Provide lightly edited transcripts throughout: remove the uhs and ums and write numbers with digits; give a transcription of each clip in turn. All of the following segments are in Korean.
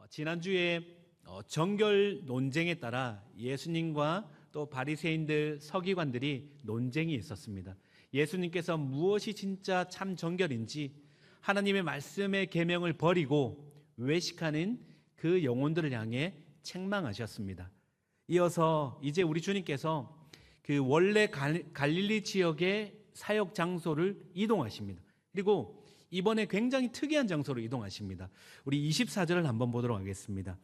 지난주에 정결 논쟁에 따라 예수님과 또 바리새인들 서기관들이 논쟁이 있었습니다. 예수님께서 무엇이 진짜 참 정결인지 하나님의 말씀의 계명을 버리고 외식하는 그 영혼들을 향해 책망하셨습니다. 이어서 이제 우리 주님께서 그 원래 갈릴리 지역의 사역 장소를 이동하십니다. 그리고 이번에 굉장히 특이한 장소로 이동하십니다. 우리 24절을 한번 보도록 하겠습니다.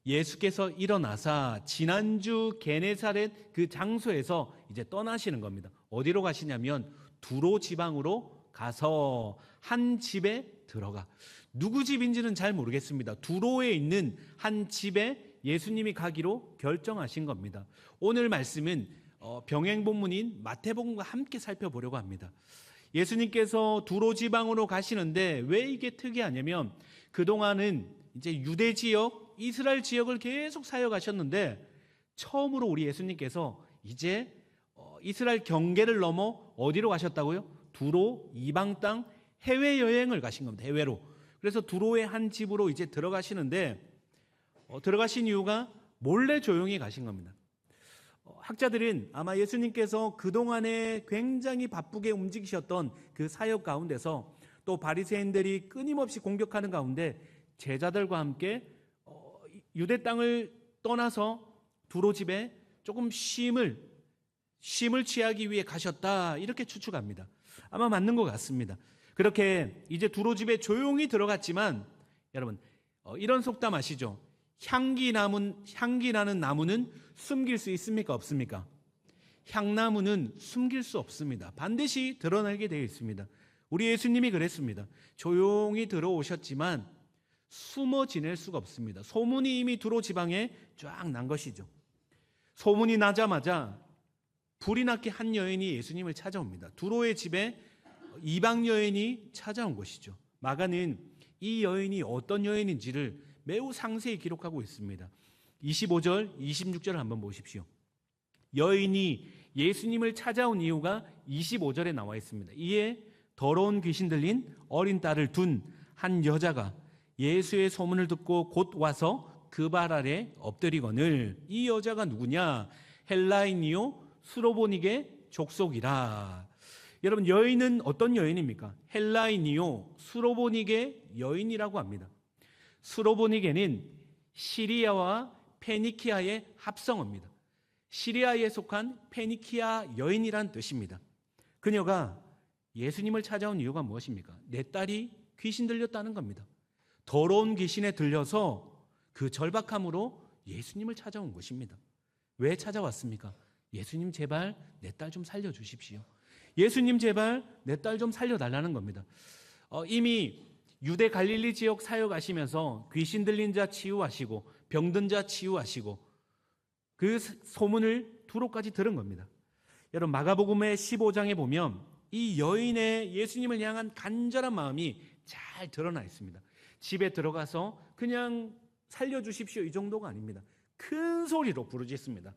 예수께서 일어나사 지난주 게네사렛 그 장소에서 이제 떠나시는 겁니다. 어디로 가시냐면 두로 지방으로 가서 한 집에 들어가. 누구 집인지는 잘 모르겠습니다. 두로에 있는 한 집에 예수님이 가기로 결정하신 겁니다. 오늘 말씀은 병행 본문인 마태복음과 함께 살펴보려고 합니다. 예수님께서 두로 지방으로 가시는데 왜 이게 특이하냐면 그동안은 이제 유대 지역, 이스라엘 지역을 계속 사역하셨는데 처음으로 우리 예수님께서 이제 이스라엘 경계를 넘어 어디로 가셨다고요? 두로 이방 땅 해외여행을 가신 겁니다. 해외로. 그래서 두로의 한 집으로 이제 들어가시는데 들어가신 이유가 몰래 조용히 가신 겁니다. 학자들은 아마 예수님께서 그동안에 굉장히 바쁘게 움직이셨던 그 사역 가운데서 또 바리새인들이 끊임없이 공격하는 가운데 제자들과 함께 유대 땅을 떠나서 두로 집에 조금 쉼을 취하기 위해 가셨다 이렇게 추측합니다. 아마 맞는 것 같습니다. 그렇게 이제 두로 집에 조용히 들어갔지만 여러분 이런 속담 아시죠? 향기 나는 나무는 숨길 수 있습니까? 없습니까? 향나무는 숨길 수 없습니다. 반드시 드러나게 되어 있습니다. 우리 예수님이 그랬습니다. 조용히 들어오셨지만 숨어 지낼 수가 없습니다. 소문이 이미 두로 지방에 쫙 난 것이죠. 소문이 나자마자 불이 났게 한 여인이 예수님을 찾아옵니다. 두로의 집에 이방 여인이 찾아온 것이죠. 마가는 이 여인이 어떤 여인인지를 매우 상세히 기록하고 있습니다. 25절, 26절을 한번 보십시오. 여인이 예수님을 찾아온 이유가 25절에 나와 있습니다. 이에 더러운 귀신 들린 어린 딸을 둔 한 여자가 예수의 소문을 듣고 곧 와서 그 발 아래 엎드리거늘. 이 여자가 누구냐? 헬라인이요 수로보닉의 족속이라. 여러분 여인은 어떤 여인입니까? 헬라인이요 수로보닉의 여인이라고 합니다. 수로보닉에는 시리아와 페니키아의 합성어입니다. 시리아에 속한 페니키아 여인이란 뜻입니다. 그녀가 예수님을 찾아온 이유가 무엇입니까? 내 딸이 귀신 들렸다는 겁니다. 더러운 귀신에 들려서 그 절박함으로 예수님을 찾아온 것입니다. 왜 찾아왔습니까? 예수님 제발 내 딸 좀 살려주십시오. 예수님 제발 내 딸 좀 살려달라는 겁니다. 이미 유대 갈릴리 지역 사역하시면서 귀신 들린 자 치유하시고 병든 자 치유하시고 그 소문을 두로까지 들은 겁니다. 여러분 마가복음의 15장에 보면 이 여인의 예수님을 향한 간절한 마음이 잘 드러나 있습니다. 집에 들어가서 그냥 살려주십시오 이 정도가 아닙니다. 큰 소리로 부르짖습니다.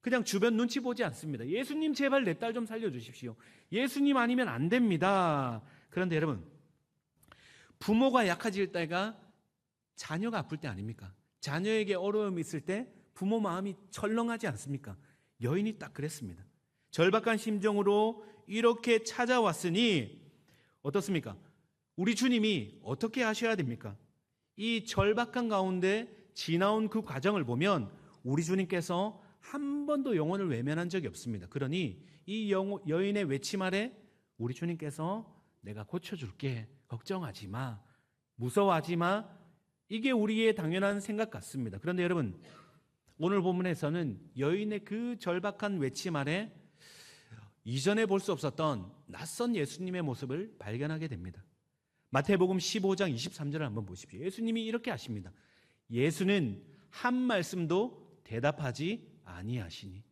그냥 주변 눈치 보지 않습니다. 예수님 제발 내 딸 좀 살려주십시오. 예수님 아니면 안 됩니다. 그런데 여러분 부모가 약해질 때가 자녀가 아플 때 아닙니까? 자녀에게 어려움이 있을 때 부모 마음이 철렁하지 않습니까? 여인이 딱 그랬습니다. 절박한 심정으로 이렇게 찾아왔으니 어떻습니까? 우리 주님이 어떻게 하셔야 됩니까? 이 절박한 가운데 지나온 그 과정을 보면 우리 주님께서 한 번도 영혼을 외면한 적이 없습니다. 그러니 이 여인의 외침 아래 우리 주님께서 내가 고쳐줄게. 걱정하지 마. 무서워하지 마. 이게 우리의 당연한 생각 같습니다. 그런데 여러분 오늘 본문에서는 여인의 그 절박한 외침 아래 이전에 볼 수 없었던 낯선 예수님의 모습을 발견하게 됩니다. 마태복음 15장 23절을 한번 보십시오. 예수님이 이렇게 하십니다. 예수는 한 말씀도 대답하지 아니하시니.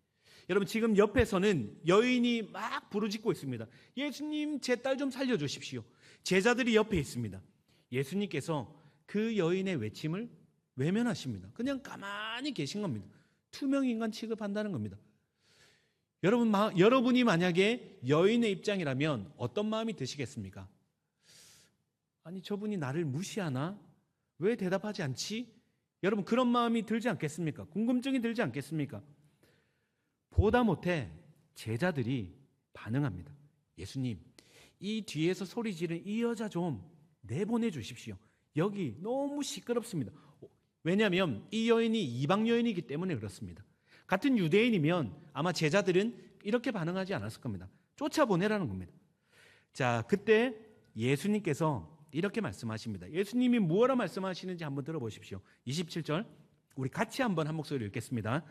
여러분 지금 옆에서는 여인이 막 부르짖고 있습니다. 예수님 제 딸 좀 살려주십시오. 제자들이 옆에 있습니다. 예수님께서 그 여인의 외침을 외면하십니다. 그냥 가만히 계신 겁니다. 투명인간 취급한다는 겁니다. 여러분이 만약에 여인의 입장이라면 어떤 마음이 드시겠습니까? 아니 저분이 나를 무시하나? 왜 대답하지 않지? 여러분 그런 마음이 들지 않겠습니까? 궁금증이 들지 않겠습니까? 보다 못해 제자들이 반응합니다. 예수님, 이 뒤에서 소리 지르는 이 여자 좀 내보내 주십시오. 여기 너무 시끄럽습니다. 왜냐하면 이 여인이 이방 여인이기 때문에 그렇습니다. 같은 유대인이면 아마 제자들은 이렇게 반응하지 않았을 겁니다. 쫓아보내라는 겁니다. 자, 그때 예수님께서 이렇게 말씀하십니다. 예수님이 무엇라 말씀하시는지 한번 들어보십시오. 27절 우리 같이 한번 한 목소리로 읽겠습니다.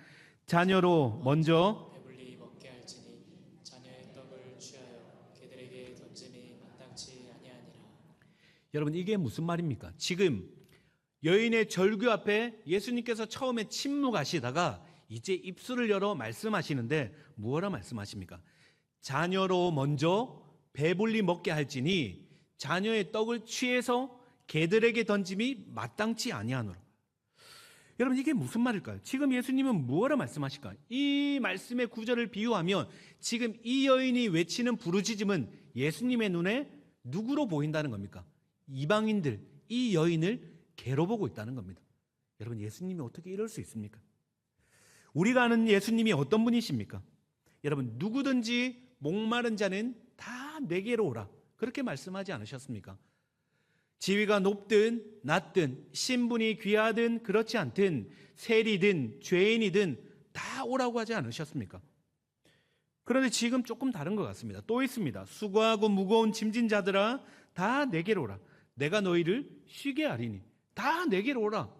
자녀로 먼저 배불리 먹게 할지니 자녀의 떡을 취하여 개들에게 던짐이 마땅치 아니하니라. 여러분 이게 무슨 말입니까? 지금 여인의 절규 앞에 예수님께서 처음에 침묵하시다가 이제 입술을 열어 말씀하시는데 무엇라 말씀하십니까? 자녀로 먼저 배불리 먹게 할지니 자녀의 떡을 취해서 개들에게 던짐이 마땅치 아니하노라. 여러분 이게 무슨 말일까요? 지금 예수님은 무엇라 말씀하실까요? 이 말씀의 구절을 비유하면 지금 이 여인이 외치는 부르짖음은 예수님의 눈에 누구로 보인다는 겁니까? 이방인들, 이 여인을 개로 보고 있다는 겁니다. 여러분 예수님이 어떻게 이럴 수 있습니까? 우리가 아는 예수님이 어떤 분이십니까? 여러분 누구든지 목마른 자는 다 내게로 오라, 그렇게 말씀하지 않으셨습니까? 지위가 높든 낮든 신분이 귀하든 그렇지 않든 세리든 죄인이든 다 오라고 하지 않으셨습니까? 그런데 지금 조금 다른 것 같습니다. 또 있습니다. 수고하고 무거운 짐진 자들아 다 내게로 오라, 내가 너희를 쉬게 하리니. 다 내게로 오라.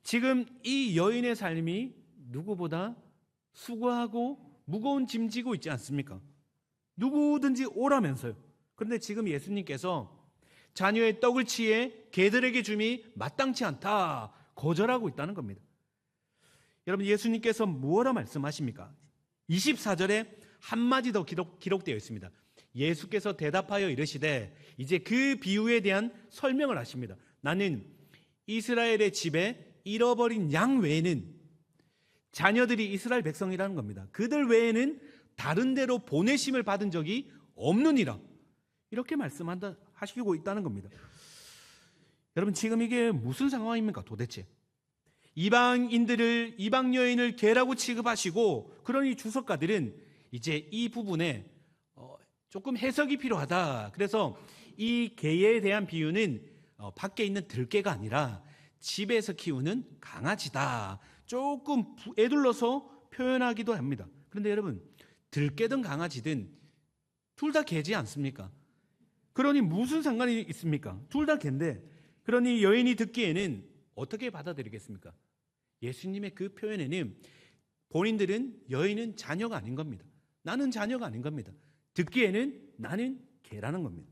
지금 이 여인의 삶이 누구보다 수고하고 무거운 짐 지고 있지 않습니까? 누구든지 오라면서요. 그런데 지금 예수님께서 자녀의 떡을 취해 개들에게 줌이 마땅치 않다, 거절하고 있다는 겁니다. 여러분 예수님께서 무엇라 말씀하십니까? 24절에 한마디 더 기록되어 있습니다. 예수께서 대답하여 이르시되, 이제 그 비유에 대한 설명을 하십니다. 나는 이스라엘의 집에 잃어버린 양 외에는, 자녀들이 이스라엘 백성이라는 겁니다. 그들 외에는 다른 데로 보내심을 받은 적이 없느니라, 이렇게 말씀하시고 있다는 겁니다. 여러분 지금 이게 무슨 상황입니까 도대체? 이방 여인을 개라고 취급하시고, 그러니 주석가들은 이제 이 부분에 조금 해석이 필요하다. 그래서 이 개에 대한 비유는 밖에 있는 들개가 아니라 집에서 키우는 강아지다, 조금 애둘러서 표현하기도 합니다. 그런데 여러분 들개든 강아지든 둘 다 개지 않습니까? 그러니 무슨 상관이 있습니까? 둘 다 개인데, 그러니 여인이 듣기에는 어떻게 받아들이겠습니까? 예수님의 그 표현에는 본인들은 여인은 자녀가 아닌 겁니다. 나는 자녀가 아닌 겁니다. 듣기에는 나는 개라는 겁니다.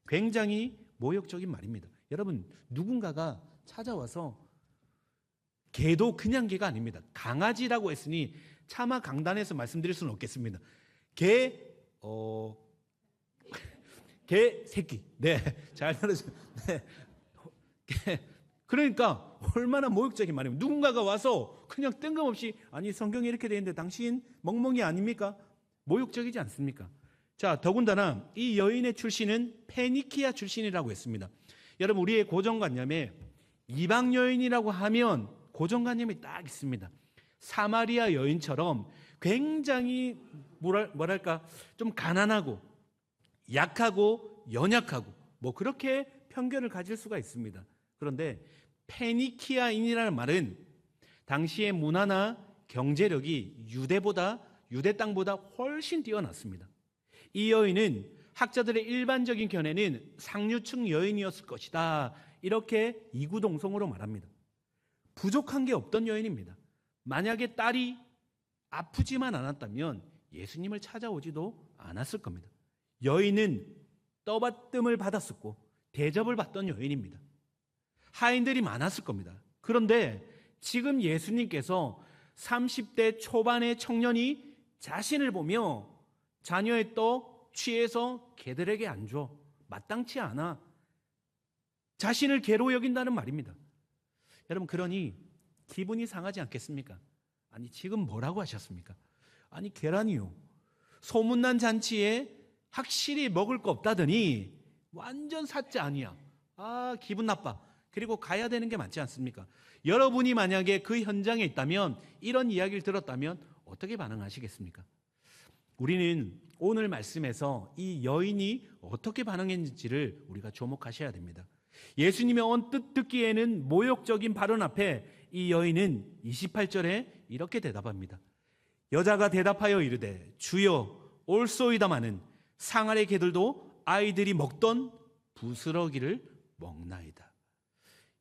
굉장히 모욕적인 말입니다. 여러분 누군가가 찾아와서, 개도 그냥 개가 아닙니다. 강아지라고 했으니 차마 강단에서 말씀드릴 수는 없겠습니다. 개 새끼. 네, 잘 들으세요. 네. 그러니까 얼마나 모욕적인 말입니다. 누군가가 와서 그냥 뜬금없이, 아니 성경에 이렇게 되어 있는데 당신 멍멍이 아닙니까? 모욕적이지 않습니까? 자, 더군다나 이 여인의 출신은 페니키아 출신이라고 했습니다. 여러분 우리의 고정관념에 이방 여인이라고 하면 고정관념이 딱 있습니다. 사마리아 여인처럼 굉장히 뭐랄까 좀 가난하고 약하고 연약하고 뭐 그렇게 편견을 가질 수가 있습니다. 그런데 페니키아인이라는 말은 당시의 문화나 경제력이 유대 땅보다 훨씬 뛰어났습니다. 이 여인은 학자들의 일반적인 견해는 상류층 여인이었을 것이다, 이렇게 이구동성으로 말합니다. 부족한 게 없던 여인입니다. 만약에 딸이 아프지만 않았다면 예수님을 찾아오지도 않았을 겁니다. 여인은 떠받듦을 받았었고 대접을 받던 여인입니다. 하인들이 많았을 겁니다. 그런데 지금 예수님께서 30대 초반의 청년이 자신을 보며 자녀의 떡 취해서 개들에게 안 줘, 마땅치 않아, 자신을 개로 여긴다는 말입니다. 여러분 그러니 기분이 상하지 않겠습니까? 아니 지금 뭐라고 하셨습니까? 아니 계란이요, 소문난 잔치에 확실히 먹을 거 없다더니 완전 사짜 아니야. 아 기분 나빠. 그리고 가야 되는 게 맞지 않습니까? 여러분이 만약에 그 현장에 있다면, 이런 이야기를 들었다면 어떻게 반응하시겠습니까? 우리는 오늘 말씀에서 이 여인이 어떻게 반응했는지를 우리가 주목하셔야 됩니다. 예수님의 언뜻 듣기에는 모욕적인 발언 앞에 이 여인은 28절에 이렇게 대답합니다. 여자가 대답하여 이르되 주여 올소이다마는 상아의 개들도 아이들이 먹던 부스러기를 먹나이다.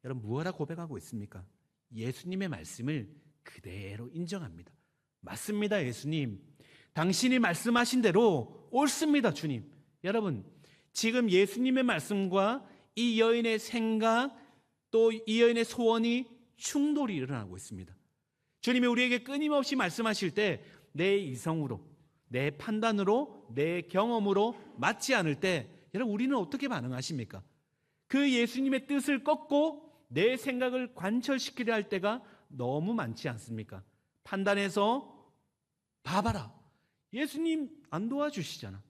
여러분, 무엇라 고백하고 있습니까? 예수님의 말씀을 그대로 인정합니다. 맞습니다, 예수님. 당신이 말씀하신 대로 옳습니다, 주님. 여러분, 지금 예수님의 말씀과 이 여인의 생각, 또 이 여인의 소원이 충돌이 일어나고 있습니다. 주님이 우리에게 끊임없이 말씀하실 때 내 이성으로, 내 판단으로, 내 경험으로 맞지 않을 때 여러분, 우리는 어떻게 반응하십니까? 그 예수님의 뜻을 꺾고 내 생각을 관철시키려 할 때가 너무 많지 않습니까? 판단해서 봐봐라, 예수님 안 도와주시잖아.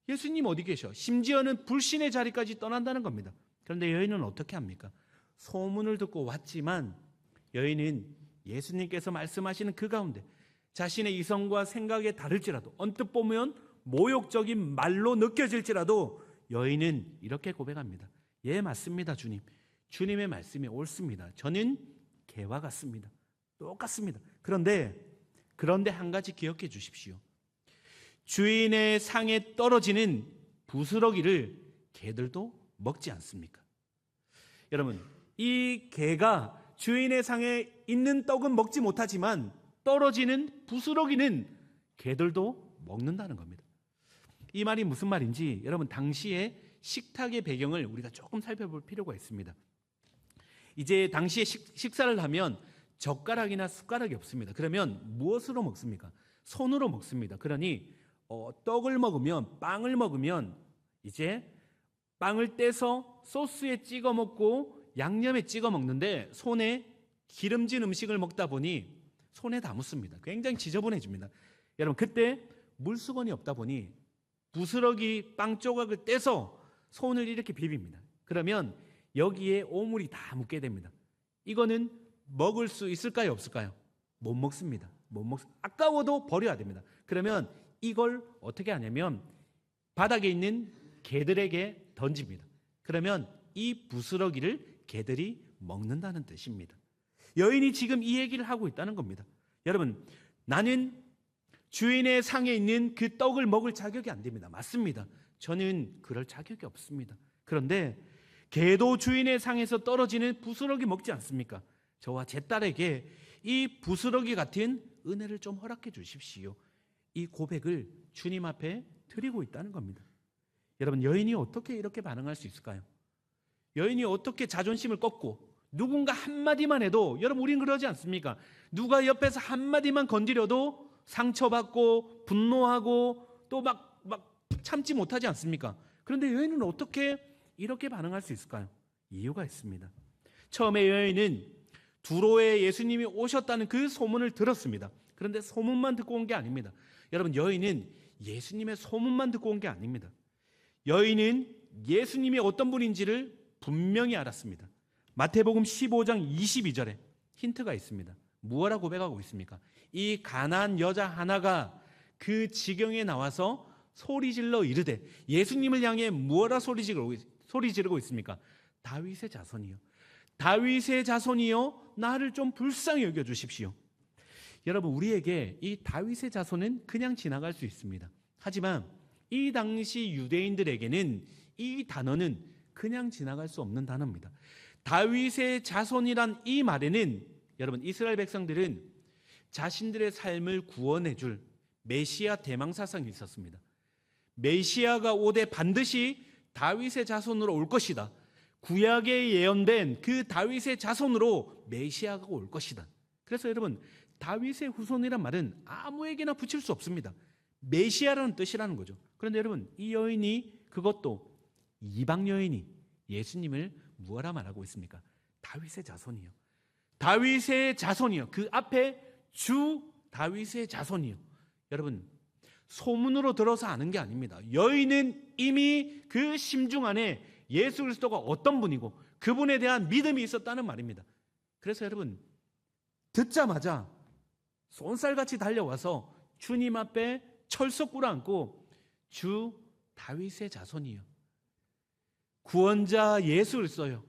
예수님 어디 계셔? 심지어는 불신의 자리까지 떠난다는 겁니다. 그런데 여인은 어떻게 합니까? 소문을 듣고 왔지만 여인은 예수님께서 말씀하시는 그 가운데 자신의 이성과 생각에 다를지라도, 언뜻 보면 모욕적인 말로 느껴질지라도 여인은 이렇게 고백합니다. 예, 맞습니다, 주님. 주님의 말씀이 옳습니다. 저는 개와 같습니다. 똑같습니다. 그런데 한 가지 기억해 주십시오. 주인의 상에 떨어지는 부스러기를 개들도 먹지 않습니까? 여러분, 이 개가 주인의 상에 있는 떡은 먹지 못하지만 떨어지는 부스러기는 개들도 먹는다는 겁니다. 이 말이 무슨 말인지 여러분, 당시의 식탁의 배경을 우리가 조금 살펴볼 필요가 있습니다. 이제 당시에 식사를 하면 젓가락이나 숟가락이 없습니다. 그러면 무엇으로 먹습니까? 손으로 먹습니다. 그러니 떡을 먹으면, 빵을 먹으면 이제 빵을 떼서 소스에 찍어 먹고 양념에 찍어 먹는데, 손에 기름진 음식을 먹다 보니 손에 다 묻습니다. 굉장히 지저분해집니다. 여러분, 그때 물수건이 없다 보니 부스러기 빵 조각을 떼서 손을 이렇게 비빕니다. 그러면 여기에 오물이 다 묻게 됩니다. 이거는 먹을 수 있을까요, 없을까요? 못 먹습니다. 아까워도 버려야 됩니다. 그러면 이걸 어떻게 하냐면 바닥에 있는 개들에게 던집니다. 그러면 이 부스러기를 개들이 먹는다는 뜻입니다. 여인이 지금 이 얘기를 하고 있다는 겁니다. 여러분, 나는 주인의 상에 있는 그 떡을 먹을 자격이 안 됩니다. 맞습니다. 저는 그럴 자격이 없습니다. 그런데 개도 주인의 상에서 떨어지는 부스러기 먹지 않습니까? 저와 제 딸에게 이 부스러기 같은 은혜를 좀 허락해 주십시오. 이 고백을 주님 앞에 드리고 있다는 겁니다. 여러분, 여인이 어떻게 이렇게 반응할 수 있을까요? 여인이 어떻게 자존심을 꺾고 누군가 한마디만 해도, 여러분, 우린 그러지 않습니까? 누가 옆에서 한마디만 건드려도 상처받고 분노하고 또 막 참지 못하지 않습니까? 그런데 여인은 어떻게 이렇게 반응할 수 있을까요? 이유가 있습니다. 처음에 여인은 두로에 예수님이 오셨다는 그 소문을 들었습니다. 그런데 소문만 듣고 온 게 아닙니다. 여러분, 여인은 예수님의 소문만 듣고 온 게 아닙니다. 여인은 예수님이 어떤 분인지를 분명히 알았습니다. 마태복음 15장 22절에 힌트가 있습니다. 무엇라 고백하고 있습니까? 이 가난한 여자 하나가 그 지경에 나와서 소리질러 이르되, 예수님을 향해 무엇라 소리 지르고 있습니까? 다윗의 자손이요, 다윗의 자손이요, 나를 좀 불쌍히 여겨 주십시오. 여러분, 우리에게 이 다윗의 자손은 그냥 지나갈 수 있습니다. 하지만 이 당시 유대인들에게는 이 단어는 그냥 지나갈 수 없는 단어입니다. 다윗의 자손이란 이 말에는, 여러분, 이스라엘 백성들은 자신들의 삶을 구원해 줄 메시아 대망사상이 있었습니다. 메시아가 오되 반드시 다윗의 자손으로 올 것이다. 구약에 예언된 그 다윗의 자손으로 메시아가 올 것이다. 그래서 여러분, 다윗의 후손이란 말은 아무에게나 붙일 수 없습니다. 메시아라는 뜻이라는 거죠. 그런데 여러분, 이 여인이, 그것도 이방 여인이 예수님을 무엇라 말하고 있습니까? 다윗의 자손이요, 다윗의 자손이요. 그 앞에 주 다윗의 자손이요. 여러분, 소문으로 들어서 아는 게 아닙니다. 여인은 이미 그 심중 안에 예수 그리스도가 어떤 분이고 그분에 대한 믿음이 있었다는 말입니다. 그래서 여러분, 듣자마자 쏜살같이 달려와서 주님 앞에 철석 꿇어앉고, 주 다윗의 자손이요, 구원자 예수 그리스도요,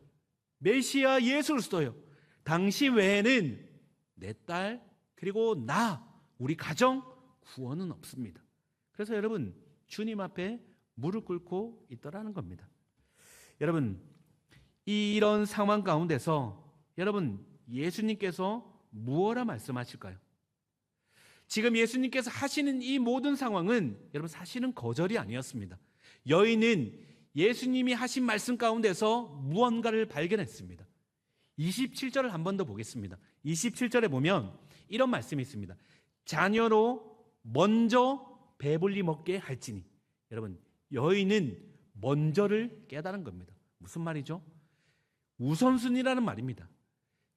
메시아 예수 그리스도요, 당신 외에는 내 딸 그리고 나, 우리 가정 구원은 없습니다. 그래서 여러분, 주님 앞에 무릎 꿇고 있더라는 겁니다. 여러분, 이런 상황 가운데서 여러분, 예수님께서 무엇라 말씀하실까요? 지금 예수님께서 하시는 이 모든 상황은 여러분 사실은 거절이 아니었습니다. 여인은 예수님이 하신 말씀 가운데서 무언가를 발견했습니다. 27절을 한 번 더 보겠습니다. 27절에 보면 이런 말씀이 있습니다. 자녀로 먼저 배불리 먹게 할지니. 여러분, 여인은 먼저를 깨달은 겁니다. 무슨 말이죠? 우선순위라는 말입니다.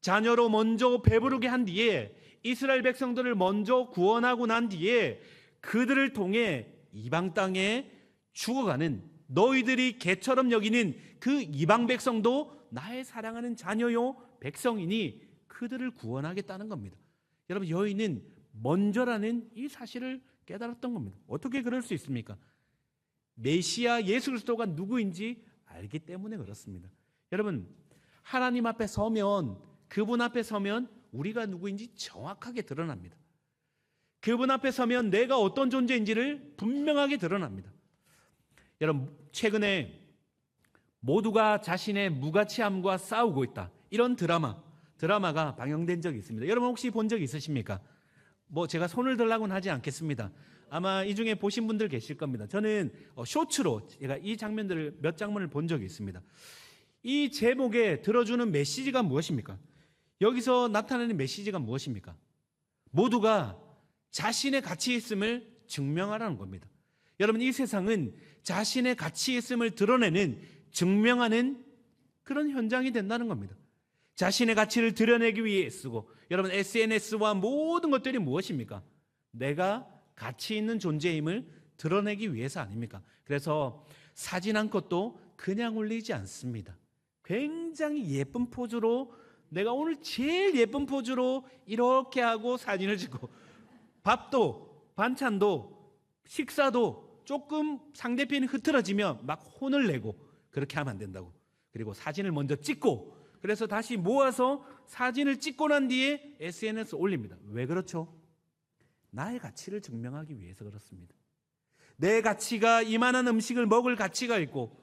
자녀로 먼저 배부르게 한 뒤에, 이스라엘 백성들을 먼저 구원하고 난 뒤에 그들을 통해 이방 땅에 죽어가는, 너희들이 개처럼 여기는 그 이방 백성도 나의 사랑하는 자녀요 백성이니 그들을 구원하겠다는 겁니다. 여러분, 여인은 먼저라는 이 사실을 깨달았던 겁니다. 어떻게 그럴 수 있습니까? 메시아 예수 그리스도가 누구인지 알기 때문에 그렇습니다. 여러분, 하나님 앞에 서면, 그분 앞에 서면 우리가 누구인지 정확하게 드러납니다. 그분 앞에 서면 내가 어떤 존재인지를 분명하게 드러납니다. 여러분, 최근에 모두가 자신의 무가치함과 싸우고 있다, 이런 드라마가 방영된 적이 있습니다. 여러분 혹시 본 적 있으십니까? 제가 손을 들라고는 하지 않겠습니다. 아마 이 중에 보신 분들 계실 겁니다. 저는 쇼츠로 제가 이 장면들을 몇 장면을 본 적이 있습니다. 이 제목에 들어주는 메시지가 무엇입니까? 여기서 나타나는 메시지가 무엇입니까? 모두가 자신의 가치 있음을 증명하라는 겁니다. 여러분, 이 세상은 자신의 가치 있음을 드러내는, 증명하는 그런 현장이 된다는 겁니다. 자신의 가치를 드러내기 위해 쓰고, 여러분, SNS와 모든 것들이 무엇입니까? 내가 가치 있는 존재임을 드러내기 위해서 아닙니까? 그래서 사진 한 컷도 그냥 올리지 않습니다. 굉장히 예쁜 포즈로, 내가 오늘 제일 예쁜 포즈로 이렇게 하고 사진을 찍고, 밥도 반찬도 식사도 조금 상대편이 흐트러지면 막 혼을 내고, 그렇게 하면 안 된다고. 그리고 사진을 먼저 찍고, 그래서 다시 모아서 사진을 찍고 난 뒤에 SNS 올립니다. 왜 그렇죠? 나의 가치를 증명하기 위해서 그렇습니다. 내 가치가 이만한 음식을 먹을 가치가 있고,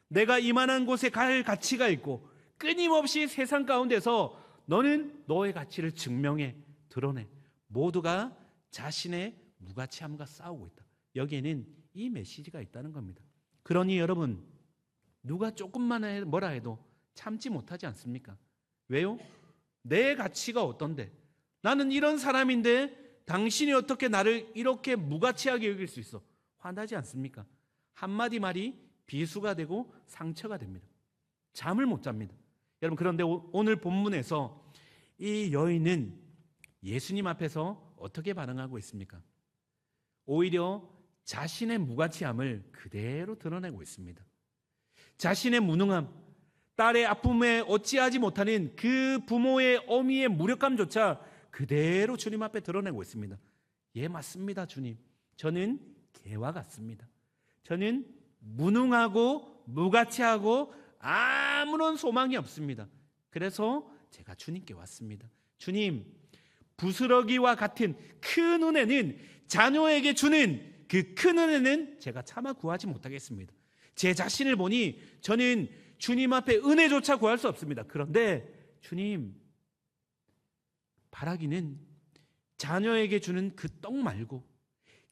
내가 이만한 곳에 갈 가치가 있고, 끊임없이 세상 가운데서 너는 너의 가치를 증명해, 드러내. 모두가 자신의 무가치함과 싸우고 있다. 여기에는 이 메시지가 있다는 겁니다. 그러니 여러분, 누가 조금만 뭐라 해도 참지 못하지 않습니까? 왜요? 내 가치가 어떤데? 나는 이런 사람인데 당신이 어떻게 나를 이렇게 무가치하게 여길 수 있어? 화나지 않습니까? 한마디 말이 비수가 되고 상처가 됩니다. 잠을 못 잡니다. 여러분, 그런데 오늘 본문에서 이 여인은 예수님 앞에서 어떻게 반응하고 있습니까? 오히려 자신의 무가치함을 그대로 드러내고 있습니다. 자신의 무능함, 딸의 아픔에 어찌하지 못하는 그 부모의 어미의 무력감조차 그대로 주님 앞에 드러내고 있습니다. 예, 맞습니다, 주님. 저는 개와 같습니다. 저는 무능하고 무가치하고 아무런 소망이 없습니다. 그래서 제가 주님께 왔습니다. 주님, 부스러기와 같은 큰 은혜는, 자녀에게 주는 그 큰 은혜는 제가 차마 구하지 못하겠습니다. 제 자신을 보니 저는 주님 앞에 은혜조차 구할 수 없습니다. 그런데 주님, 바라기는 자녀에게 주는 그 떡 말고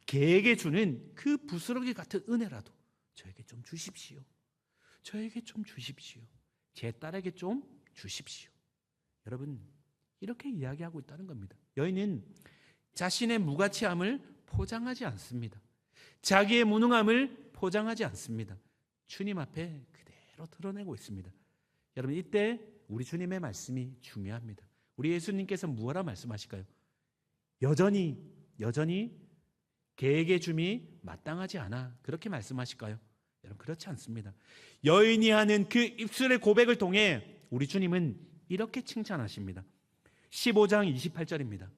개에게 주는 그 부스러기 같은 은혜라도 저에게 좀 주십시오. 저에게 좀 주십시오. 제 딸에게 좀 주십시오. 여러분, 이렇게 이야기하고 있다는 겁니다. 여인은 자신의 무가치함을 포장하지 않습니다. 자기의 무능함을 포장하지 않습니다. 주님 앞에 그대로 드러내고 있습니다. 여러분, 이때 우리 주님의 말씀이 중요합니다. 우리 예수님께서 무엇라 말씀하실까요? 여전히 개에게 줌이 마땅하지 않아, 그렇게 말씀하실까요? 여러분 그렇지 않습니다. 여인이 하는 그 입술의 고백을 통해 우리 주님은 이렇게 칭찬하십니다. 15장 28절입니다.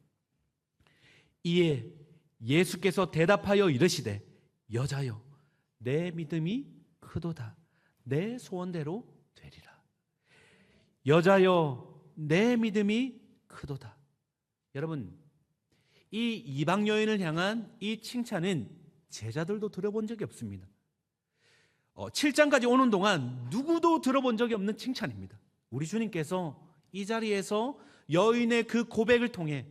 이에 예수께서 대답하여 이르시되 여자여 내 믿음이 크도다. 내 소원대로 되리라. 여자여 내 믿음이 크도다. 여러분 이 이방 여인을 향한 이 칭찬은 제자들도 들어본 적이 없습니다. 7장까지 오는 동안 누구도 들어본 적이 없는 칭찬입니다. 우리 주님께서 이 자리에서 여인의 그 고백을 통해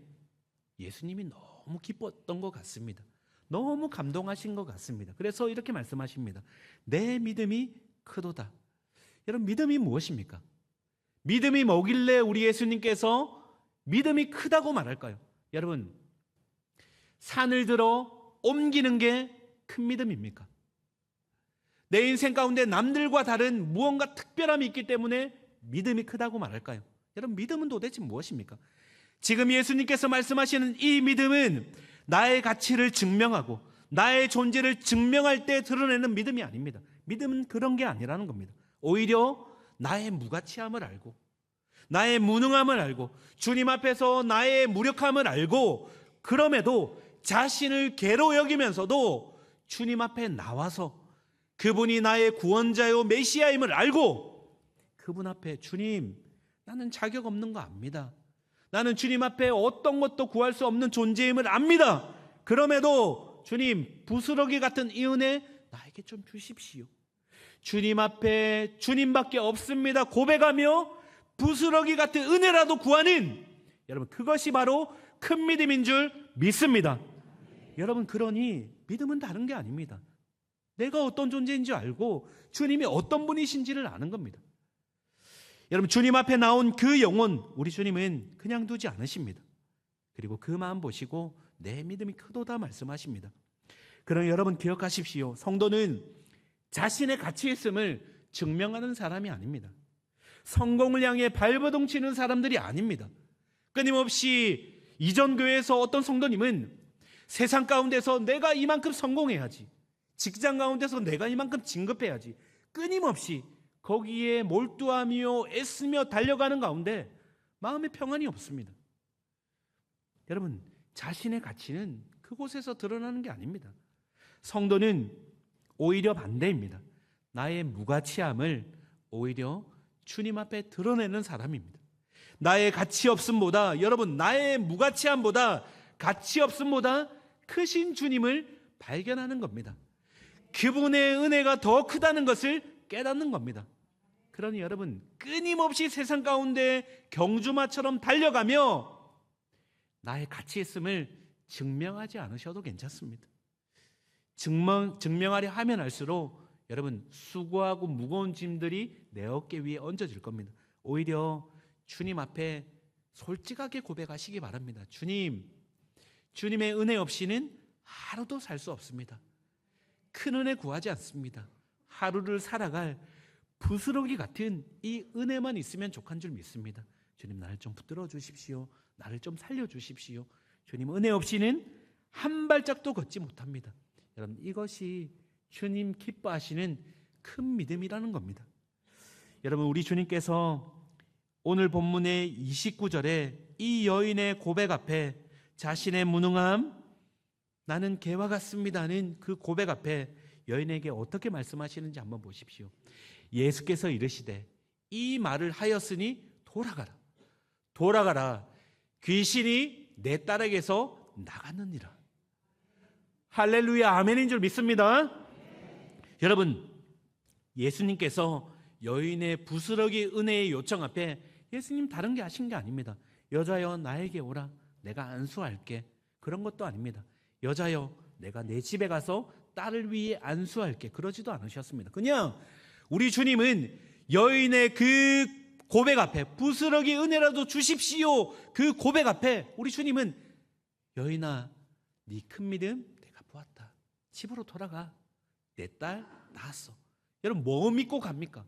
예수님이 너무 기뻤던 것 같습니다. 너무 감동하신 것 같습니다. 그래서 이렇게 말씀하십니다. 내 믿음이 크도다. 여러분 믿음이 무엇입니까? 믿음이 뭐길래 우리 예수님께서 믿음이 크다고 말할까요? 여러분 산을 들어 옮기는 게 큰 믿음입니까? 내 인생 가운데 남들과 다른 무언가 특별함이 있기 때문에 믿음이 크다고 말할까요? 여러분 믿음은 도대체 무엇입니까? 지금 예수님께서 말씀하시는 이 믿음은 나의 가치를 증명하고 나의 존재를 증명할 때 드러내는 믿음이 아닙니다. 믿음은 그런 게 아니라는 겁니다. 오히려 나의 무가치함을 알고 나의 무능함을 알고 주님 앞에서 나의 무력함을 알고 그럼에도 자신을 괴로 여기면서도 주님 앞에 나와서 그분이 나의 구원자요 메시아임을 알고 그분 앞에 주님 나는 자격 없는 거 압니다. 나는 주님 앞에 어떤 것도 구할 수 없는 존재임을 압니다. 그럼에도 주님 부스러기 같은 이 은혜 나에게 좀 주십시오. 주님 앞에 주님밖에 없습니다 고백하며 부스러기 같은 은혜라도 구하는 여러분 그것이 바로 큰 믿음인 줄 믿습니다. 여러분 그러니 믿음은 다른 게 아닙니다. 내가 어떤 존재인지 알고 주님이 어떤 분이신지를 아는 겁니다. 여러분 주님 앞에 나온 그 영혼 우리 주님은 그냥 두지 않으십니다. 그리고 그 마음 보시고 내 믿음이 크도다 말씀하십니다. 그럼 여러분 기억하십시오. 성도는 자신의 가치 있음을 증명하는 사람이 아닙니다. 성공을 향해 발버둥 치는 사람들이 아닙니다. 끊임없이 이전 교회에서 어떤 성도님은 세상 가운데서 내가 이만큼 성공해야지, 직장 가운데서 내가 이만큼 진급해야지, 끊임없이 거기에 몰두하며 애쓰며 달려가는 가운데 마음의 평안이 없습니다. 여러분 자신의 가치는 그곳에서 드러나는 게 아닙니다. 성도는 오히려 반대입니다. 나의 무가치함을 오히려 주님 앞에 드러내는 사람입니다. 나의 가치 없음보다 여러분 나의 무가치함보다 가치 없음보다 크신 주님을 발견하는 겁니다. 그분의 은혜가 더 크다는 것을 깨닫는 겁니다. 그러니 여러분 끊임없이 세상 가운데 경주마처럼 달려가며 나의 가치 있음을 증명하지 않으셔도 괜찮습니다. 증명하려 하면 할수록 여러분 수고하고 무거운 짐들이 내 어깨 위에 얹어질 겁니다. 오히려 주님 앞에 솔직하게 고백하시기 바랍니다. 주님, 주님의 은혜 없이는 하루도 살 수 없습니다. 큰 은혜 구하지 않습니다. 하루를 살아갈 부스러기 같은 이 은혜만 있으면 족한 줄 믿습니다. 주님 나를 좀 붙들어 주십시오. 나를 좀 살려 주십시오. 주님 은혜 없이는 한 발짝도 걷지 못합니다. 여러분 이것이 주님 기뻐하시는 큰 믿음이라는 겁니다. 여러분 우리 주님께서 오늘 본문의 29절에 이 여인의 고백 앞에 자신의 무능함 나는 개와 같습니다는 그 고백 앞에 여인에게 어떻게 말씀하시는지 한번 보십시오. 예수께서 이르시되 이 말을 하였으니 돌아가라. 돌아가라. 귀신이 내 딸에게서 나갔느니라. 할렐루야 아멘인 줄 믿습니다. 여러분 예수님께서 여인의 부스러기 은혜의 요청 앞에 예수님 다른 게 하신 게 아닙니다. 여자여 나에게 오라 내가 안수할게 그런 것도 아닙니다. 여자여 내가 내 집에 가서 딸을 위해 안수할게 그러지도 않으셨습니다. 그냥 우리 주님은 여인의 그 고백 앞에 부스러기 은혜라도 주십시오 그 고백 앞에 우리 주님은 여인아 네 큰 믿음 내가 보았다. 집으로 돌아가. 내 딸 낳았어. 여러분 뭐 믿고 갑니까?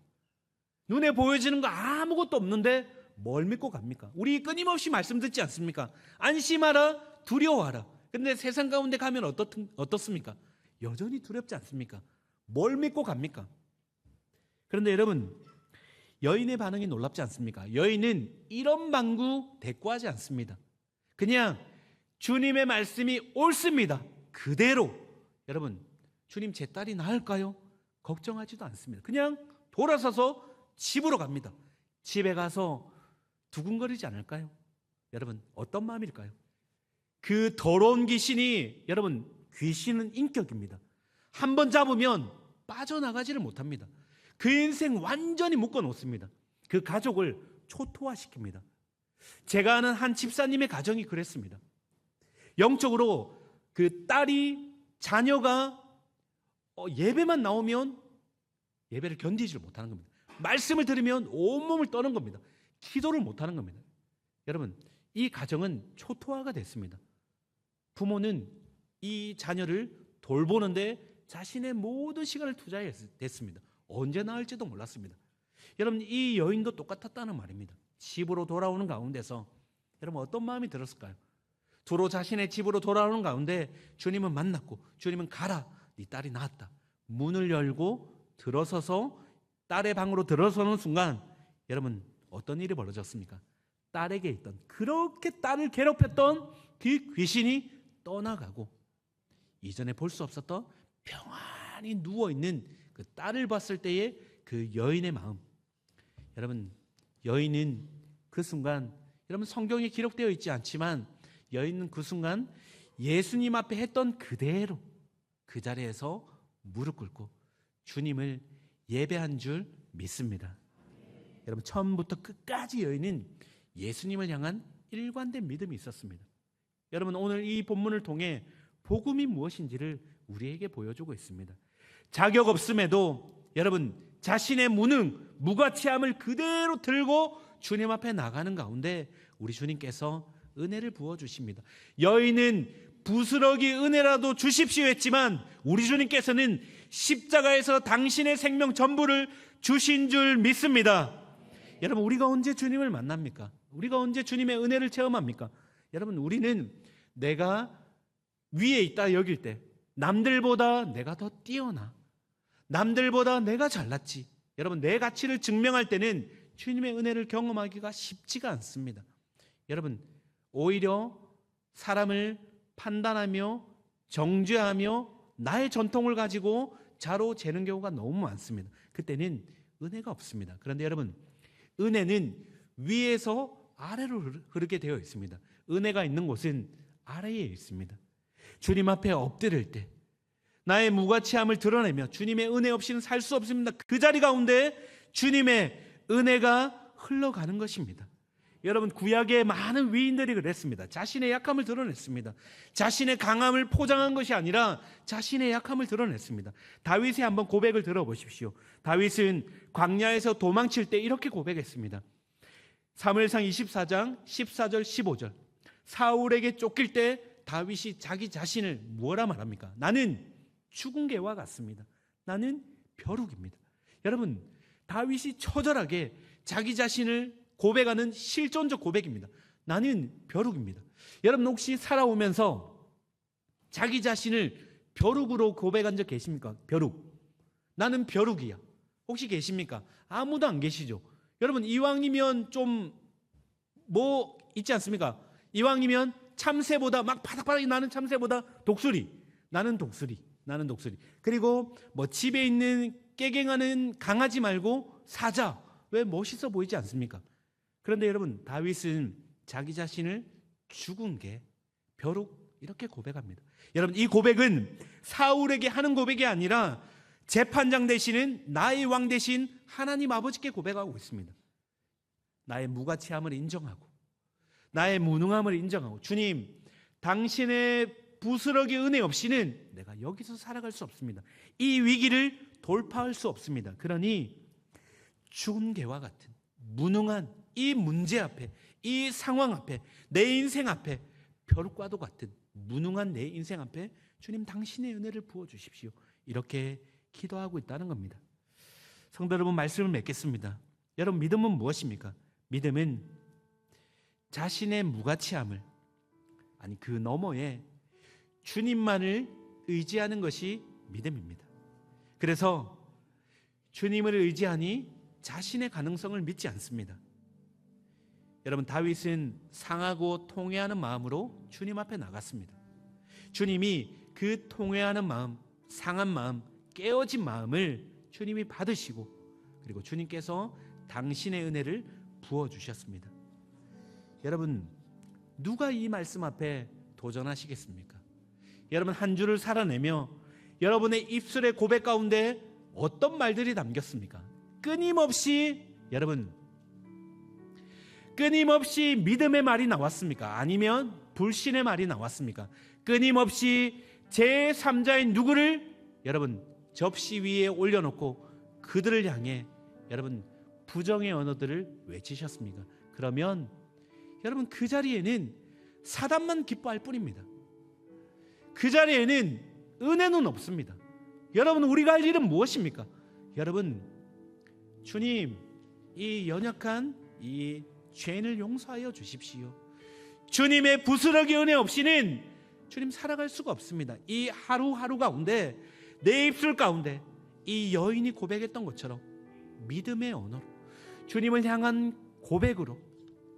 눈에 보여지는 거 아무것도 없는데 뭘 믿고 갑니까? 우리 끊임없이 말씀 듣지 않습니까? 안심하라 두려워하라. 근데 세상 가운데 가면 어떻습니까? 여전히 두렵지 않습니까? 뭘 믿고 갑니까? 그런데 여러분, 여인의 반응이 놀랍지 않습니까? 여인은 이런 방구 대꾸하지 않습니다. 그냥 주님의 말씀이 옳습니다. 그대로. 여러분, 주님 제 딸이 나을까요? 걱정하지도 않습니다. 그냥 돌아서서 집으로 갑니다. 집에 가서 두근거리지 않을까요? 여러분, 어떤 마음일까요? 그 더러운 귀신이, 여러분, 귀신은 인격입니다. 한 번 잡으면 빠져나가지를 못합니다. 그 인생 완전히 묶어 놓습니다. 그 가족을 초토화시킵니다. 제가 아는 한 집사님의 가정이 그랬습니다. 영적으로 그 딸이, 자녀가 예배만 나오면 예배를 견디지 못하는 겁니다. 말씀을 들으면 온몸을 떠는 겁니다. 기도를 못하는 겁니다. 여러분, 이 가정은 초토화가 됐습니다. 부모는 이 자녀를 돌보는데 자신의 모든 시간을 투자했습니다. 언제 나을지도 몰랐습니다. 여러분, 이 여인도 똑같았다는 말입니다. 집으로 돌아오는 가운데서 여러분 어떤 마음이 들었을까요? 두로 자신의 집으로 돌아오는 가운데 주님은 만났고, 주님은 가라, 네 딸이 나았다. 문을 열고 들어서서 딸의 방으로 들어서는 순간 여러분 어떤 일이 벌어졌습니까? 딸에게 있던, 그렇게 딸을 괴롭혔던 그 귀신이 떠나가고, 이전에 볼 수 없었던 평안히 누워있는 그 딸을 봤을 때의 그 여인의 마음. 여러분, 여인은 그 순간, 여러분 성경에 기록되어 있지 않지만 여인은 그 순간 예수님 앞에 했던 그대로 그 자리에서 무릎 꿇고 주님을 예배한 줄 믿습니다. 여러분, 처음부터 끝까지 여인은 예수님을 향한 일관된 믿음이 있었습니다. 여러분, 오늘 이 본문을 통해 복음이 무엇인지를 우리에게 보여주고 있습니다. 자격 없음에도 여러분 자신의 무능, 무가치함을 그대로 들고 주님 앞에 나가는 가운데 우리 주님께서 은혜를 부어주십니다. 여인은 부스러기 은혜라도 주십시오 했지만 우리 주님께서는 십자가에서 당신의 생명 전부를 주신 줄 믿습니다. 여러분, 우리가 언제 주님을 만납니까? 우리가 언제 주님의 은혜를 체험합니까? 여러분, 우리는 내가 위에 있다 여길 때, 남들보다 내가 더 뛰어나, 남들보다 내가 잘났지, 여러분 내 가치를 증명할 때는 주님의 은혜를 경험하기가 쉽지가 않습니다. 여러분, 오히려 사람을 판단하며 정죄하며 나의 전통을 가지고 자로 재는 경우가 너무 많습니다. 그때는 은혜가 없습니다. 그런데 여러분, 은혜는 위에서 아래로 흐르게 되어 있습니다. 은혜가 있는 곳은 아래에 있습니다. 주님 앞에 엎드릴 때 나의 무가치함을 드러내며 주님의 은혜 없이는 살 수 없습니다. 그 자리 가운데 주님의 은혜가 흘러가는 것입니다. 여러분, 구약의 많은 위인들이 그랬습니다. 자신의 약함을 드러냈습니다. 자신의 강함을 포장한 것이 아니라 자신의 약함을 드러냈습니다. 다윗의 한번 고백을 들어보십시오. 다윗은 광야에서 도망칠 때 이렇게 고백했습니다. 사무엘상 24장 14절 15절. 사울에게 쫓길 때 다윗이 자기 자신을 뭐라 말합니까? 나는 죽은 개와 같습니다. 나는 벼룩입니다. 여러분, 다윗이 처절하게 자기 자신을 고백하는 실존적 고백입니다. 나는 벼룩입니다. 여러분, 혹시 살아오면서 자기 자신을 벼룩으로 고백한 적 계십니까? 벼룩. 나는 벼룩이야. 혹시 계십니까? 아무도 안 계시죠. 여러분, 이왕이면 좀 뭐 있지 않습니까? 이왕이면 참새보다 막 바닥바닥이 나는 참새보다 독수리. 나는 독수리. 나는 독수리. 그리고 뭐 집에 있는 깨갱하는 강아지 말고 사자. 왜 멋있어 보이지 않습니까? 그런데 여러분, 다윗은 자기 자신을 죽은 개, 벼룩 이렇게 고백합니다. 여러분, 이 고백은 사울에게 하는 고백이 아니라 재판장 되시는 나의 왕 되신 하나님 아버지께 고백하고 있습니다. 나의 무가치함을 인정하고 나의 무능함을 인정하고, 주님, 당신의 부스러기 은혜 없이는 내가 여기서 살아갈 수 없습니다. 이 위기를 돌파할 수 없습니다. 그러니 죽은 개와 같은 무능한 이 문제 앞에, 이 상황 앞에, 내 인생 앞에, 벼룩과도 같은 무능한 내 인생 앞에 주님 당신의 은혜를 부어주십시오. 이렇게 기도하고 있다는 겁니다. 성도 여러분, 말씀을 맺겠습니다. 여러분, 믿음은 무엇입니까? 믿음은 자신의 무가치함을, 아니 그 너머에 주님만을 의지하는 것이 믿음입니다. 그래서 주님을 의지하니 자신의 가능성을 믿지 않습니다. 여러분, 다윗은 상하고 통회하는 마음으로 주님 앞에 나갔습니다. 주님이 그 통회하는 마음, 상한 마음, 깨어진 마음을 주님이 받으시고, 그리고 주님께서 당신의 은혜를 부어주셨습니다. 여러분, 누가 이 말씀 앞에 도전하시겠습니까? 여러분, 한 주를 살아내며 여러분의 입술의 고백 가운데 어떤 말들이 담겼습니까? 끊임없이 믿음의 말이 나왔습니까? 아니면 불신의 말이 나왔습니까? 끊임없이 제3자인 누구를 여러분 접시 위에 올려놓고 그들을 향해 여러분 부정의 언어들을 외치셨습니까? 그러면 여러분, 그 자리에는 사단만 기뻐할 뿐입니다. 그 자리에는 은혜는 없습니다. 여러분, 우리가 할 일은 무엇입니까? 여러분, 주님, 이 연약한 이 죄인을 용서하여 주십시오. 주님의 부스러기 은혜 없이는 주님 살아갈 수가 없습니다. 이 하루하루 가운데 내 입술 가운데 이 여인이 고백했던 것처럼 믿음의 언어로, 주님을 향한 고백으로,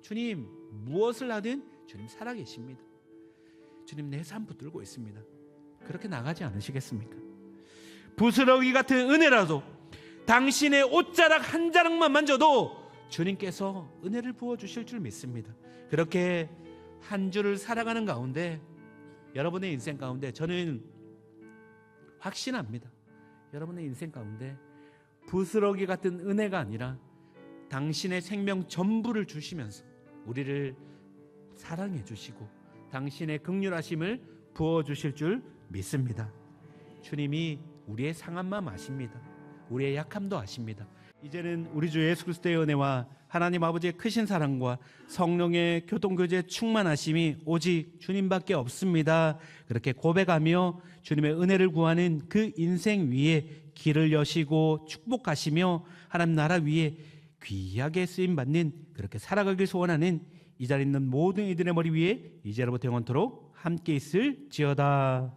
주님 무엇을 하든 주님 살아계십니다. 주님 내 삶 붙들고 있습니다. 그렇게 나가지 않으시겠습니까? 부스러기 같은 은혜라도 당신의 옷자락 한 자락만 만져도 주님께서 은혜를 부어주실 줄 믿습니다. 그렇게 한 주를 살아가는 가운데 여러분의 인생 가운데 저는 확신합니다. 여러분의 인생 가운데 부스러기 같은 은혜가 아니라 당신의 생명 전부를 주시면서 우리를 사랑해 주시고 당신의 긍휼하심을 부어주실 줄 믿습니다. 주님이 우리의 상한 마음 아십니다. 우리의 약함도 아십니다. 이제는 우리 주 예수 그리스도의 은혜와 하나님 아버지의 크신 사랑과 성령의 교통교제 충만하심이 오직 주님밖에 없습니다. 그렇게 고백하며 주님의 은혜를 구하는 그 인생 위에 길을 여시고 축복하시며 하나님 나라 위에 귀하게 쓰임받는 그렇게 살아가길 소원하는 이 자리에 있는 모든 이들의 머리 위에 이제로부터 영원토록 함께 있을지어다.